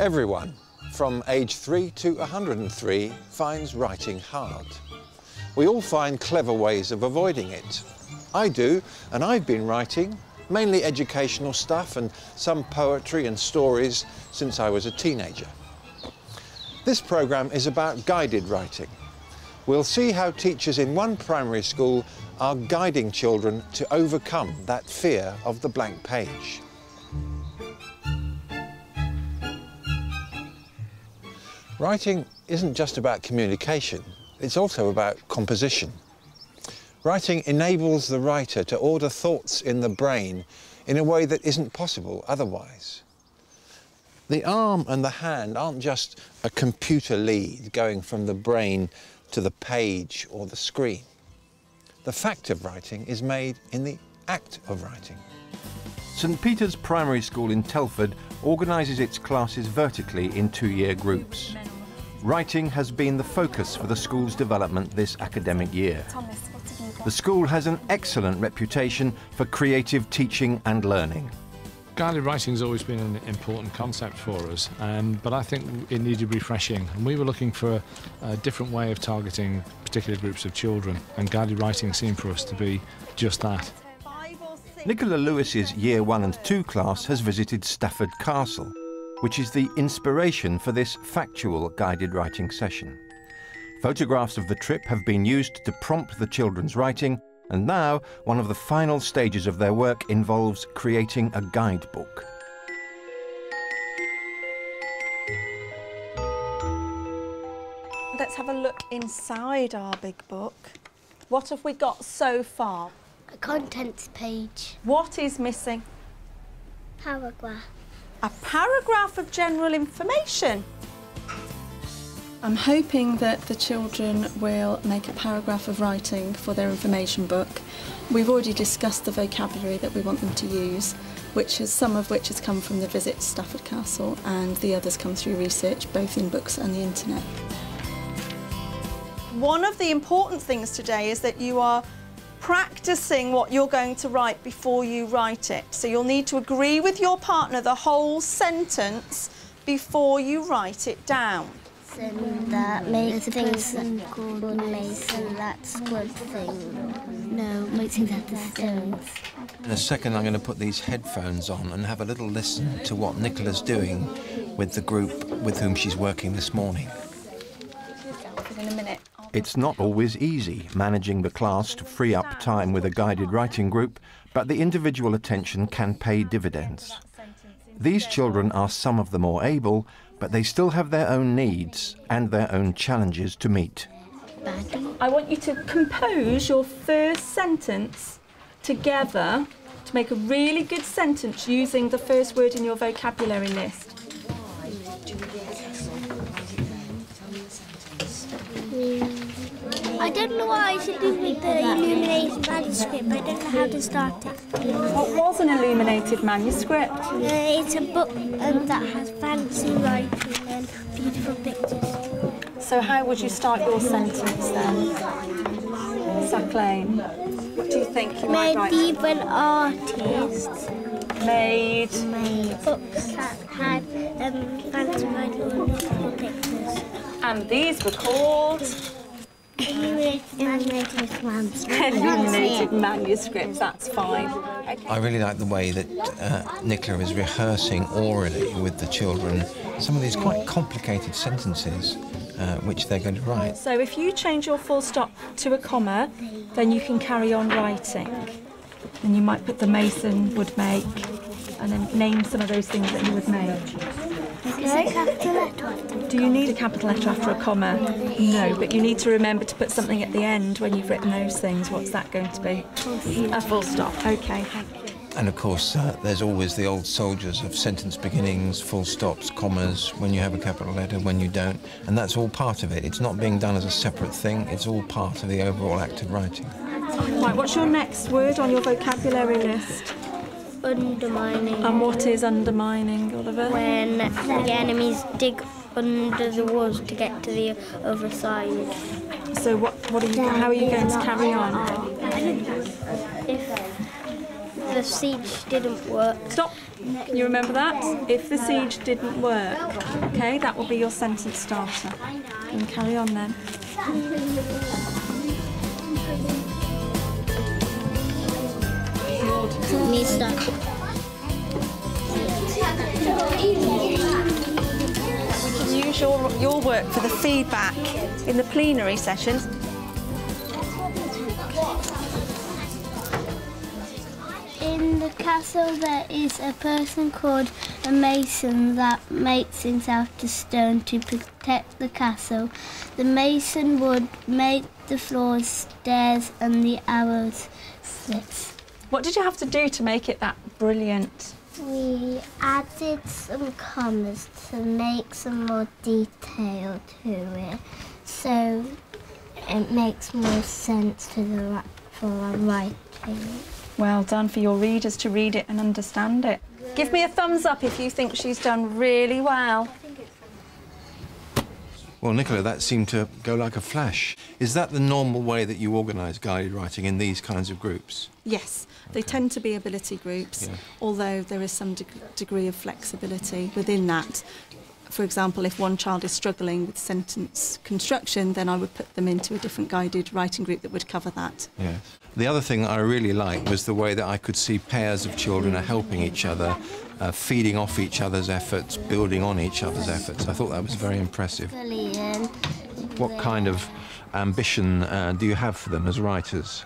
Everyone, from age 3 to 103, finds writing hard. We all find clever ways of avoiding it. I do, and I've been writing, mainly educational stuff and some poetry and stories since I was a teenager. This programme is about guided writing. We'll see how teachers in one primary school are guiding children to overcome that fear of the blank page. Writing isn't just about communication, it's also about composition. Writing enables the writer to order thoughts in the brain in a way that isn't possible otherwise. The arm and the hand aren't just a computer lead going from the brain to the page or the screen. The fact of writing is made in the act of writing. St Peter's Primary School in Telford organises its classes vertically in two-year groups. Writing has been the focus for the school's development this academic year. The school has an excellent reputation for creative teaching and learning. Guided writing has always been an important concept for us, but I think it needed refreshing, and we were looking for a different way of targeting particular groups of children, and guided writing seemed for us to be just that. Nicola Lewis's Year 1 and 2 class has visited Stafford Castle, which is the inspiration for this factual guided writing session. Photographs of the trip have been used to prompt the children's writing, and now one of the final stages of their work involves creating a guidebook. Let's have a look inside our big book. What have we got so far? A contents page. What is missing? Paragraph. A paragraph of general information. I'm hoping that the children will make a paragraph of writing for their information book. We've already discussed the vocabulary that we want them to use, some of which has come from the visit to Stafford Castle, and the others come through research, both in books and the internet. One of the important things today is that you are practicing what you're going to write before you write it. So you'll need to agree with your partner the whole sentence before you write it down. That makes things called mason, that's good thing. No, makes things have the stones. In a second I'm going to put these headphones on and have a little listen to what Nicola's doing with the group with whom she's working this morning. In a minute. It's not always easy managing the class to free up time with a guided writing group, but the individual attention can pay dividends. These children are some of the more able, but they still have their own needs and their own challenges to meet. I want you to compose your first sentence together to make a really good sentence using the first word in your vocabulary list. I don't know what I should do with the illuminated manuscript. I don't know how to start it. What was an illuminated manuscript? It's a book that has fancy writing and beautiful pictures. So how would you start your sentence then? Saclane, what do you think you might write? Medieval artists made books that had fancy writing and beautiful pictures. And these were called? Illuminated manuscripts. Illuminated manuscripts, that's fine. Okay. I really like the way that Nicola is rehearsing orally with the children some of these quite complicated sentences which they're going to write. So if you change your full stop to a comma, then you can carry on writing. And you might put the mason would make, and then name some of those things that he would make. Is a capital letter after? Do you need a capital letter after a comma? No, but you need to remember to put something at the end when you've written those things. What's that going to be? A full stop. OK, thank you. And of course, there's always the old soldiers of sentence beginnings, full stops, commas, when you have a capital letter, when you don't. And that's all part of it. It's not being done as a separate thing. It's all part of the overall act of writing. Right, what's your next word on your vocabulary list? Undermining. And what is undermining, Oliver? When the enemies dig under the walls to get to the other side. So how are you going to carry on? the siege didn't work. Stop. You remember that? If the siege didn't work. Okay, that will be your sentence starter. And carry on then. Me start. We can use your work for the feedback in the plenary sessions. In the castle there is a person called a mason that makes things out of stone to protect the castle. The mason would make the floors stairs and the arrows slits. What did you have to do to make it that brilliant? We added some commas to make some more detail to it, so it makes more sense to for our writing. Well done for your readers to read it and understand it. Give me a thumbs up if you think she's done really well. Well, Nicola, that seemed to go like a flash. Is that the normal way that you organise guided writing in these kinds of groups? Yes, they tend to be ability groups, although there is some degree of flexibility within that. For example, if one child is struggling with sentence construction, then I would put them into a different guided writing group that would cover that. Yes. The other thing I really liked was the way that I could see pairs of children are helping each other, feeding off each other's efforts, building on each other's efforts. I thought that was very impressive. Brilliant. What kind of ambition do you have for them as writers?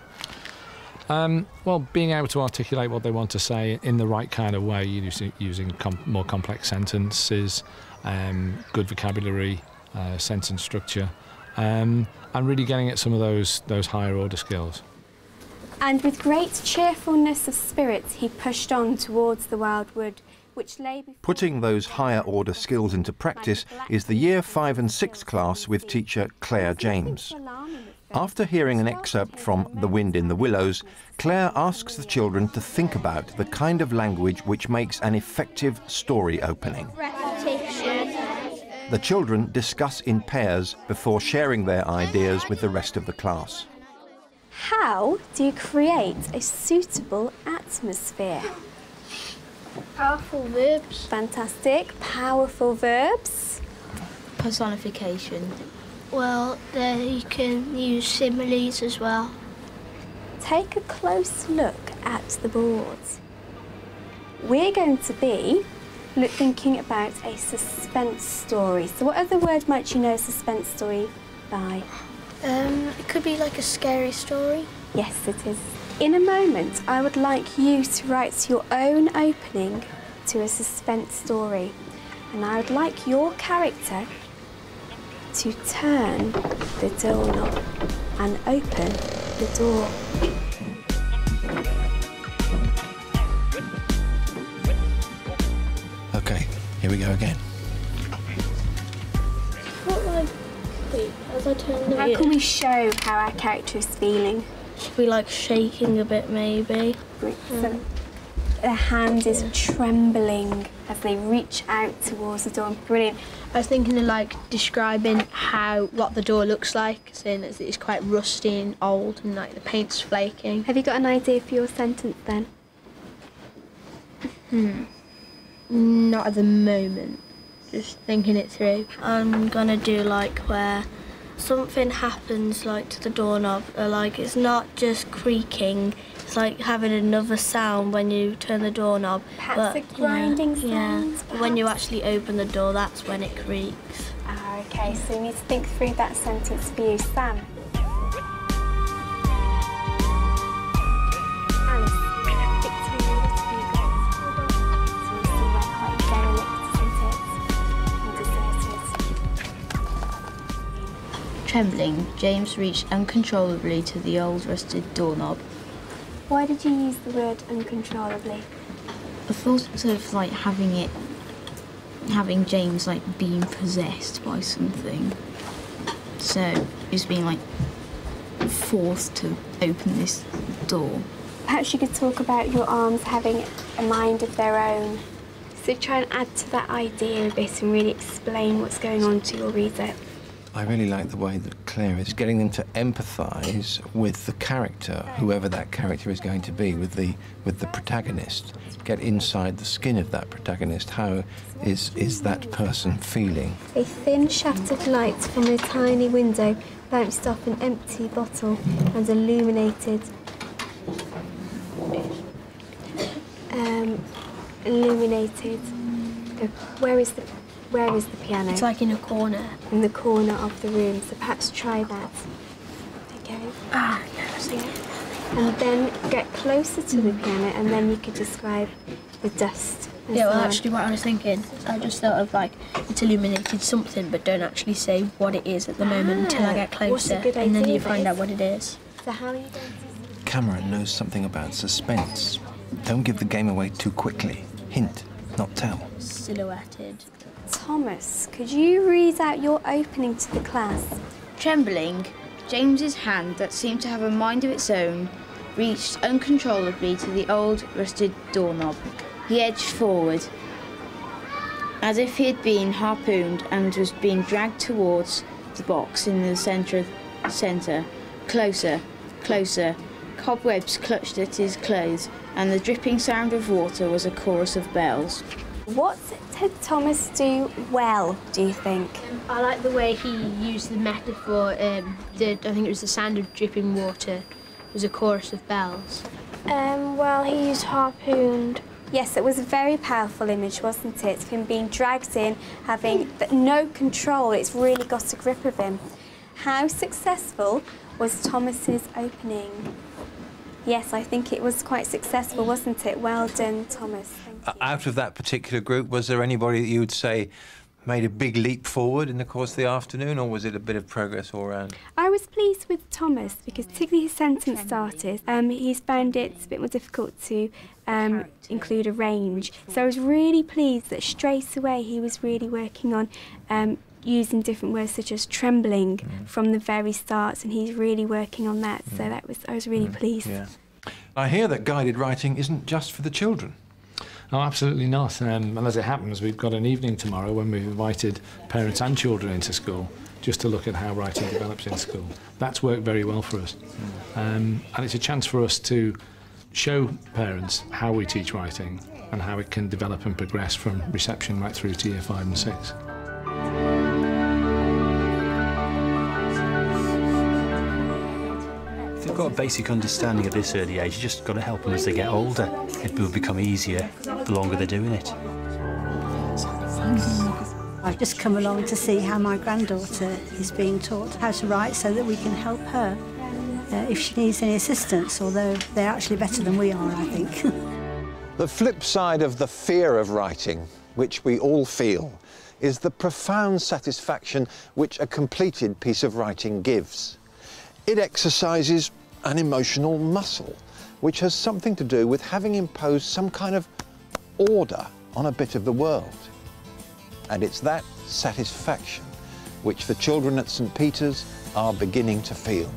Well, being able to articulate what they want to say in the right kind of way, using more complex sentences, good vocabulary, sentence structure, and really getting at some of those higher order skills. And with great cheerfulness of spirit, he pushed on towards the wild wood, which lay before... Putting those higher order skills into practice is the Year 5 and 6 class with teacher Claire James. After hearing an excerpt from The Wind in the Willows, Claire asks the children to think about the kind of language which makes an effective story opening. The children discuss in pairs before sharing their ideas with the rest of the class. How do you create a suitable atmosphere? Powerful verbs. Fantastic. Powerful verbs. Personification. Well, you can use similes as well. Take a close look at the board. We're going to be thinking about a suspense story. So what other word might you know suspense story by? It could be like a scary story. Yes, it is. In a moment, I would like you to write your own opening to a suspense story. And I would like your character to turn the doorknob and open the door. Okay, here we go again. As I turn How can we show how our character is feeling? Should be like shaking a bit, maybe. So the hand is trembling as they reach out towards the door. Brilliant. I was thinking of like describing what the door looks like, saying that it's quite rusty and old and like the paint's flaking. Have you got an idea for your sentence then? Not at the moment. Just thinking it through. I'm gonna do like where something happens like to the doorknob, like it's not just creaking, it's like having another sound when you turn the doorknob. Perhaps a grinding sound. Yeah, when you actually open the door, that's when it creaks. Ah, okay, so you need to think through that sentence for you, Sam. Trembling, James reached uncontrollably to the old rusted doorknob. Why did you use the word uncontrollably? I thought sort of like having James like being possessed by something. So he's being like forced to open this door. Perhaps you could talk about your arms having a mind of their own. So try and add to that idea a bit and really explain what's going on to your reader. I really like the way that Claire is getting them to empathise with the character, whoever that character is going to be, with the protagonist. Get inside the skin of that protagonist. How is that person feeling? A thin shattered light from a tiny window bounced off an empty bottle and illuminated. Where is the piano? It's like in a corner. In the corner of the room, so perhaps try that. Okay. Ah, yes. Yeah. And then get closer to the piano, and then you could describe the dust. Yeah, well, actually, what I was thinking, I just thought of like it's illuminated something, but don't actually say what it is at the moment until I get closer, and then you find out what it is. So how are you going to? Cameron knows something about suspense. Don't give the game away too quickly. Hint, not tell. Silhouetted. Thomas, could you read out your opening to the class? Trembling, James's hand, that seemed to have a mind of its own, reached uncontrollably to the old rusted doorknob. He edged forward, as if he had been harpooned and was being dragged towards the box in the centre. Closer, closer. Cobwebs clutched at his clothes, and the dripping sound of water was a chorus of bells. What did Thomas do well, do you think? I like the way he used the metaphor. I think it was the sound of dripping water. It was a chorus of bells. Well, he used harpooned. Yes, it was a very powerful image, wasn't it? Him being dragged in, having no control. It's really got a grip of him. How successful was Thomas's opening? Yes, I think it was quite successful, wasn't it? Well done, Thomas. Out of that particular group, was there anybody that you would say made a big leap forward in the course of the afternoon, or was it a bit of progress all round? I was pleased with Thomas because particularly his sentence starters, he's found it a bit more difficult to include a range. So I was really pleased that straight away he was really working on using different words such as trembling from the very start, and he's really working on that. So I was really pleased. Yeah. I hear that guided writing isn't just for the children. Oh, absolutely not. And as it happens, we've got an evening tomorrow when we've invited parents and children into school just to look at how writing develops in school. That's worked very well for us. And it's a chance for us to show parents how we teach writing and how it can develop and progress from reception right through to year 5 and 6. If they've got a basic understanding at this early age, you just got to help them as they get older. It will become easier the longer they're doing it. I've just come along to see how my granddaughter is being taught how to write so that we can help her if she needs any assistance, although they're actually better than we are, I think. The flip side of the fear of writing, which we all feel, is the profound satisfaction which a completed piece of writing gives. It exercises an emotional muscle, which has something to do with having imposed some kind of order on a bit of the world. And it's that satisfaction which the children at St. Peter's are beginning to feel.